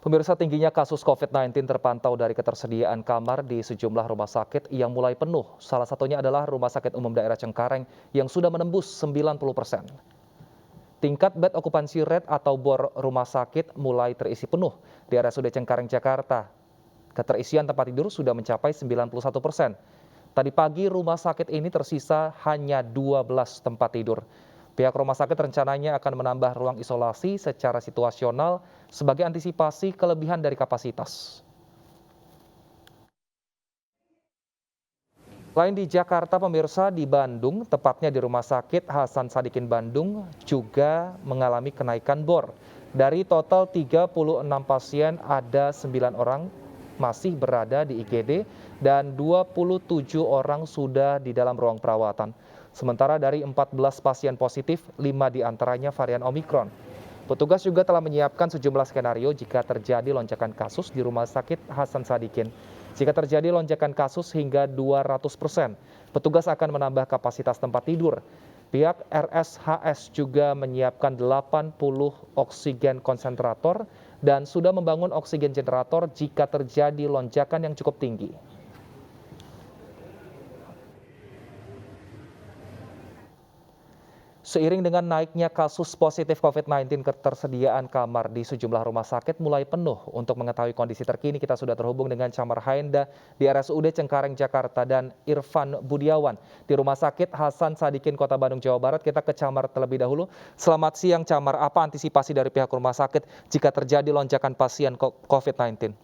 Pemirsa, tingginya kasus COVID-19 terpantau dari ketersediaan kamar di sejumlah rumah sakit yang mulai penuh. Salah satunya adalah Rumah Sakit Umum Daerah Cengkareng yang sudah menembus 90%. Tingkat bed occupancy rate atau BOR rumah sakit mulai terisi penuh di RSUD Cengkareng, Jakarta. Keterisian tempat tidur sudah mencapai 91%. Tadi pagi rumah sakit ini tersisa hanya 12 tempat tidur. Pihak rumah sakit rencananya akan menambah ruang isolasi secara situasional sebagai antisipasi kelebihan dari kapasitas. Selain di Jakarta, pemirsa, di Bandung, tepatnya di Rumah Sakit Hasan Sadikin Bandung, juga mengalami kenaikan BOR. Dari total 36 pasien, ada 9 orang masih berada di IGD dan 27 orang sudah di dalam ruang perawatan. Sementara dari 14 pasien positif, 5 diantaranya varian Omikron. Petugas juga telah menyiapkan sejumlah skenario jika terjadi lonjakan kasus di Rumah Sakit Hasan Sadikin. Jika terjadi lonjakan kasus hingga 200%, petugas akan menambah kapasitas tempat tidur. Pihak RSHS juga menyiapkan 80 oksigen konsentrator dan sudah membangun oksigen generator jika terjadi lonjakan yang cukup tinggi. Seiring dengan naiknya kasus positif COVID-19, ketersediaan kamar di sejumlah rumah sakit mulai penuh. Untuk mengetahui kondisi terkini, kita sudah terhubung dengan Chamar Haenda di RSUD Cengkareng, Jakarta, dan Irfan Budiawan di Rumah Sakit Hasan Sadikin, Kota Bandung, Jawa Barat. Kita ke Chamar terlebih dahulu. Selamat siang, Chamar. Apa antisipasi dari pihak rumah sakit jika terjadi lonjakan pasien COVID-19?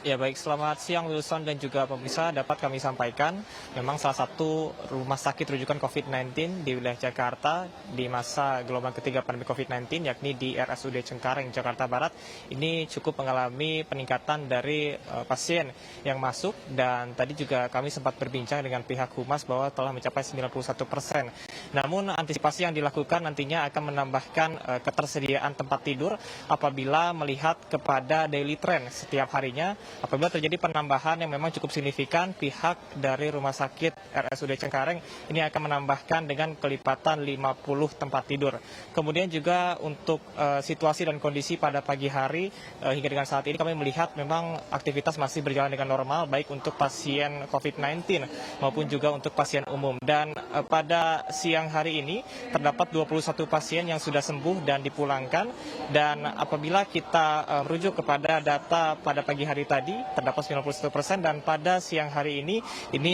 Ya baik, selamat siang Wilson dan juga pemirsa. Dapat kami sampaikan, memang salah satu rumah sakit rujukan COVID-19 di wilayah Jakarta di masa gelombang ketiga pandemi COVID-19, yakni di RSUD Cengkareng, Jakarta Barat, ini cukup mengalami peningkatan dari pasien yang masuk, dan tadi juga kami sempat berbincang dengan pihak Humas bahwa telah mencapai 91%. Namun antisipasi yang dilakukan nantinya akan menambahkan ketersediaan tempat tidur apabila melihat kepada daily trend setiap harinya. Apabila terjadi penambahan yang memang cukup signifikan, pihak dari Rumah Sakit RSUD Cengkareng ini akan menambahkan dengan kelipatan 50 tempat tidur. Kemudian juga untuk situasi dan kondisi pada pagi hari hingga dengan saat ini kami melihat memang aktivitas masih berjalan dengan normal, baik untuk pasien COVID-19 maupun juga untuk pasien umum. Dan pada siang hari ini terdapat 21 pasien yang sudah sembuh dan dipulangkan. Dan apabila kita merujuk kepada data pada pagi hari tadi, terdapat 91%, dan pada siang hari ini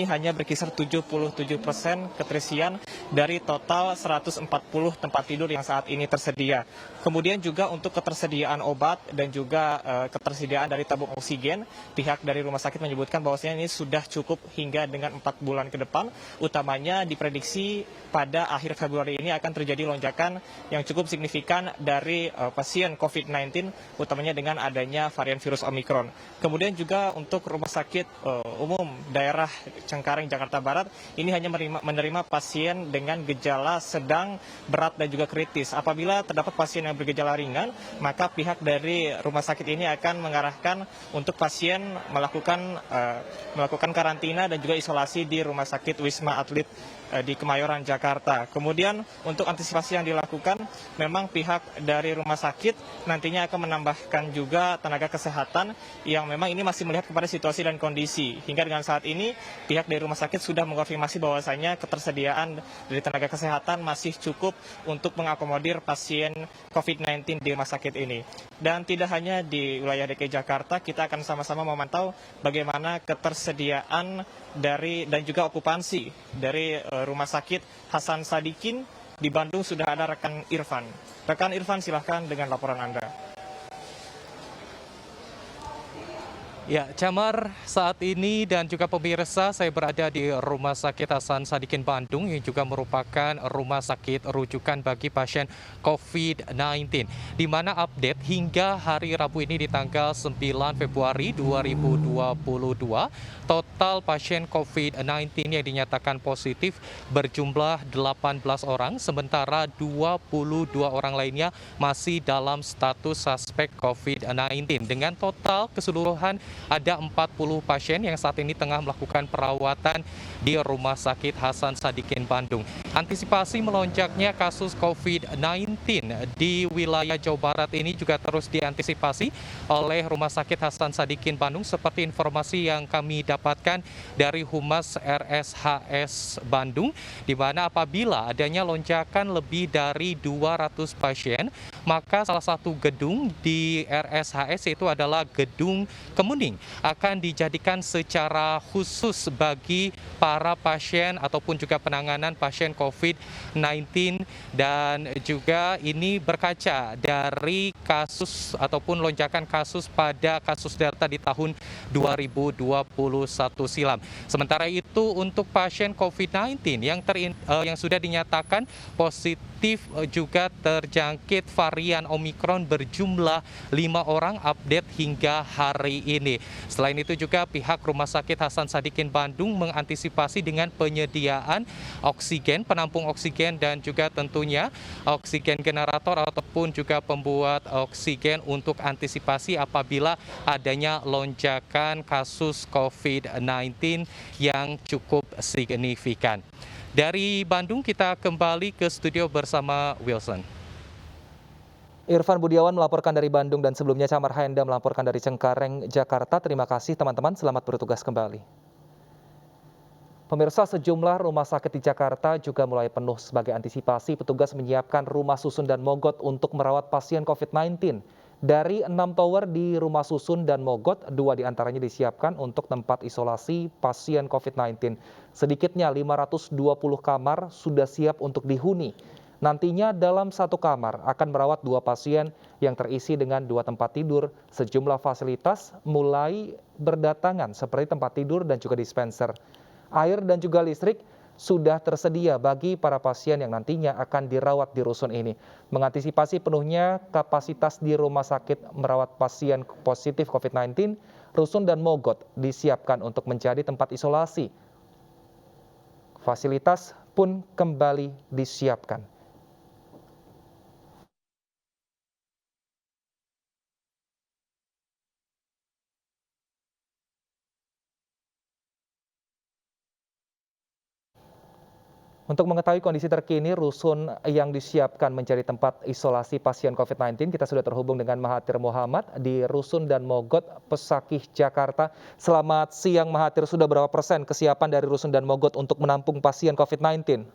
hanya berkisar 77% keterisian dari total 140 tempat tidur yang saat ini tersedia. Kemudian juga untuk ketersediaan obat dan juga ketersediaan dari tabung oksigen, pihak dari rumah sakit menyebutkan bahwasanya ini sudah cukup hingga dengan 4 bulan ke depan. Utamanya diprediksi pada akhir Februari ini akan terjadi lonjakan yang cukup signifikan dari pasien COVID-19, utamanya dengan adanya varian virus Omikron. Kemudian juga untuk Rumah Sakit Umum Daerah Cengkareng, Jakarta Barat, ini hanya menerima pasien dengan gejala sedang, berat, dan juga kritis. Apabila terdapat pasien yang bergejala ringan, maka pihak dari rumah sakit ini akan mengarahkan untuk pasien melakukan karantina dan juga isolasi di Rumah Sakit Wisma Atlet di Kemayoran, Jakarta. Kemudian untuk antisipasi yang dilakukan, memang pihak dari rumah sakit nantinya akan menambahkan juga tenaga kesehatan yang memang ini masih melihat kepada situasi dan kondisi. Hingga dengan saat ini pihak dari rumah sakit sudah mengkonfirmasi bahwasanya ketersediaan dari tenaga kesehatan masih cukup untuk mengakomodir pasien COVID-19 di rumah sakit ini. Dan tidak hanya di wilayah DKI Jakarta, kita akan sama-sama memantau bagaimana ketersediaan dan juga okupansi dari Rumah Sakit Hasan Sadikin di Bandung. Sudah ada rekan Irfan. Rekan Irfan, silahkan dengan laporan Anda. Ya, Chamar, saat ini dan juga pemirsa, saya berada di Rumah Sakit Hasan Sadikin Bandung yang juga merupakan rumah sakit rujukan bagi pasien COVID-19. Di mana update hingga hari Rabu ini di tanggal 9 Februari 2022, total pasien COVID-19 yang dinyatakan positif berjumlah 18 orang, sementara 22 orang lainnya masih dalam status suspek COVID-19. Dengan total keseluruhan ada 40 pasien yang saat ini tengah melakukan perawatan di Rumah Sakit Hasan Sadikin Bandung. Antisipasi melonjaknya kasus COVID-19 di wilayah Jawa Barat ini juga terus diantisipasi oleh Rumah Sakit Hasan Sadikin Bandung seperti informasi yang kami dapatkan dari Humas RSHS Bandung, di mana apabila adanya lonjakan lebih dari 200 pasien, maka salah satu gedung di RSHS yaitu adalah Gedung Kemuning akan dijadikan secara khusus bagi para pasien ataupun juga penanganan pasien COVID-19, dan juga ini berkaca dari kasus ataupun lonjakan kasus pada kasus Delta di tahun 2021 silam. Sementara itu untuk pasien COVID-19 yang sudah dinyatakan positif juga terjangkit varian Omikron berjumlah 5 orang update hingga hari ini. Selain itu juga pihak Rumah Sakit Hasan Sadikin Bandung mengantisipasi dengan penyediaan oksigen, penampung oksigen, dan juga tentunya oksigen generator ataupun juga pembuat oksigen untuk antisipasi apabila adanya lonjakan kasus COVID-19 yang cukup signifikan. Dari Bandung kita kembali ke studio bersama Wilson. Irfan Budiawan melaporkan dari Bandung dan sebelumnya Camar Haenda melaporkan dari Cengkareng, Jakarta. Terima kasih teman-teman, selamat bertugas kembali. Pemirsa, sejumlah rumah sakit di Jakarta juga mulai penuh. Sebagai antisipasi, petugas menyiapkan rumah susun dan mogot untuk merawat pasien COVID-19. Dari 6 tower di rumah susun dan mogot, 2 diantaranya disiapkan untuk tempat isolasi pasien COVID-19. Sedikitnya 520 kamar sudah siap untuk dihuni. Nantinya dalam satu kamar akan merawat 2 pasien yang terisi dengan 2 tempat tidur. Sejumlah fasilitas mulai berdatangan seperti tempat tidur dan juga dispenser. Air dan juga listrik sudah tersedia bagi para pasien yang nantinya akan dirawat di rusun ini. Mengantisipasi penuhnya kapasitas di rumah sakit merawat pasien positif COVID-19, rusun dan mogot disiapkan untuk menjadi tempat isolasi. Fasilitas pun kembali disiapkan. Untuk mengetahui kondisi terkini rusun yang disiapkan menjadi tempat isolasi pasien COVID-19, kita sudah terhubung dengan Mahathir Muhammad di Rusun dan Mogot, Pesakih, Jakarta. Selamat siang Mahathir, sudah berapa persen kesiapan dari Rusun dan Mogot untuk menampung pasien COVID-19?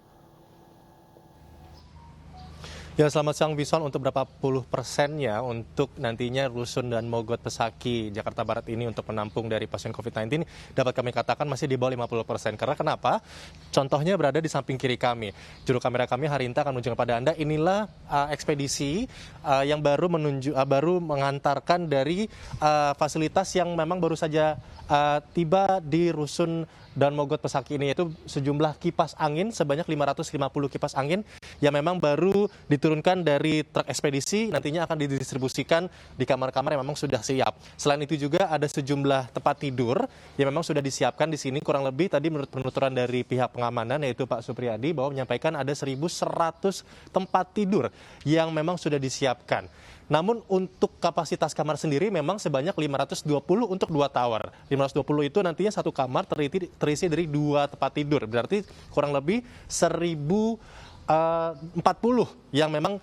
Ya, selamat siang Wison. Untuk berapa puluh persennya untuk nantinya Rusun dan Mogot Pesaki Jakarta Barat ini untuk menampung dari pasien COVID-19 dapat kami katakan masih di bawah 50%. Karena kenapa? Contohnya berada di samping kiri kami. Juru kamera kami Harinta akan menunjukkan kepada Anda, inilah ekspedisi yang baru mengantarkan dari fasilitas yang memang baru saja tiba di Rusun dan Mogot Pesaki ini, yaitu sejumlah kipas angin sebanyak 550 kipas angin yang memang baru diturunkan dari truk ekspedisi, nantinya akan didistribusikan di kamar-kamar yang memang sudah siap. Selain itu juga ada sejumlah tempat tidur yang memang sudah disiapkan di sini, kurang lebih tadi menurut penuturan dari pihak pengamanan yaitu Pak Supriyadi bahwa menyampaikan ada 1.100 tempat tidur yang memang sudah disiapkan. Namun untuk kapasitas kamar sendiri memang sebanyak 520 untuk 2 tower. 520 itu nantinya satu kamar terisi dari 2 tempat tidur. Berarti kurang lebih 1.040 yang memang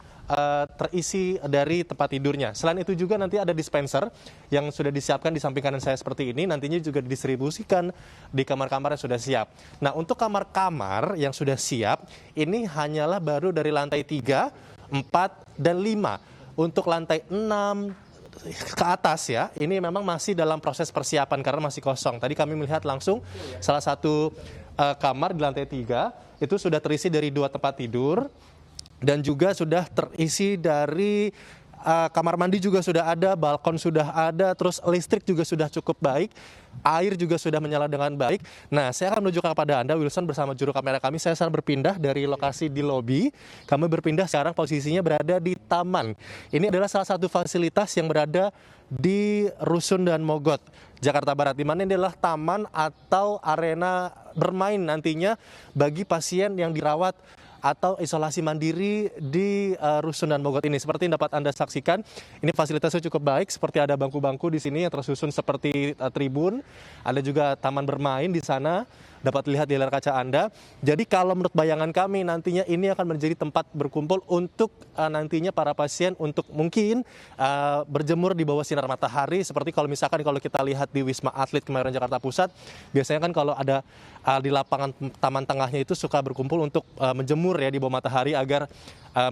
terisi dari tempat tidurnya. Selain itu juga nanti ada dispenser yang sudah disiapkan di samping kanan saya seperti ini, nantinya juga didistribusikan di kamar-kamar yang sudah siap. Nah, untuk kamar-kamar yang sudah siap, ini hanyalah baru dari lantai 3, 4, dan 5. Untuk lantai 6 ke atas ya, ini memang masih dalam proses persiapan karena masih kosong. Tadi kami melihat langsung salah satu kamar di lantai 3 itu sudah terisi dari 2 tempat tidur dan juga sudah terisi dari kamar mandi juga sudah ada, balkon sudah ada, terus listrik juga sudah cukup baik, air juga sudah menyala dengan baik. Nah, saya akan menunjukkan kepada Anda, Wilson, bersama juru kamera kami. Saya sekarang berpindah dari lokasi di lobi, kami berpindah sekarang posisinya berada di taman. Ini adalah salah satu fasilitas yang berada di Rusun dan Mogot, Jakarta Barat, di mana ini adalah taman atau arena bermain nantinya bagi pasien yang dirawat atau isolasi mandiri di Rusun dan Mogot ini. Seperti yang dapat Anda saksikan, ini fasilitasnya cukup baik, seperti ada bangku-bangku di sini yang tersusun seperti tribun, ada juga taman bermain di sana, dapat lihat di layar kaca Anda. Jadi kalau menurut bayangan kami nantinya ini akan menjadi tempat berkumpul untuk nantinya para pasien untuk mungkin berjemur di bawah sinar matahari, seperti kalau misalkan kalau kita lihat di Wisma Atlet Kemayoran Jakarta Pusat, biasanya kan kalau ada di lapangan taman tengahnya itu suka berkumpul untuk menjemur ya di bawah matahari agar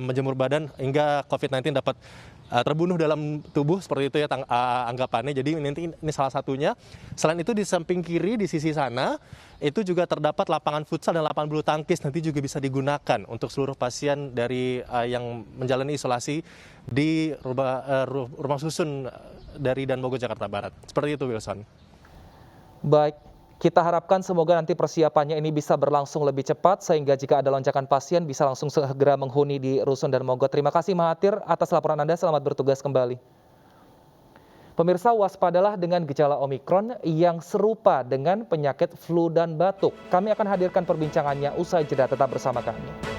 menjemur badan hingga COVID-19 dapat terbunuh dalam tubuh, seperti itu ya anggapannya. Jadi ini salah satunya. Selain itu di samping kiri di sisi sana itu juga terdapat lapangan futsal dan lapangan bulu tangkis, nanti juga bisa digunakan untuk seluruh pasien dari yang menjalani isolasi di rumah susun dari Dan Mogot Jakarta Barat. Seperti itu, Wilson. Baik, kita harapkan semoga nanti persiapannya ini bisa berlangsung lebih cepat sehingga jika ada lonjakan pasien bisa langsung segera menghuni di Rusun Dan Mogot. Terima kasih Mahathir atas laporan Anda, selamat bertugas kembali. Pemirsa, waspadalah dengan gejala Omikron yang serupa dengan penyakit flu dan batuk. Kami akan hadirkan perbincangannya usai jeda, tetap bersama kami.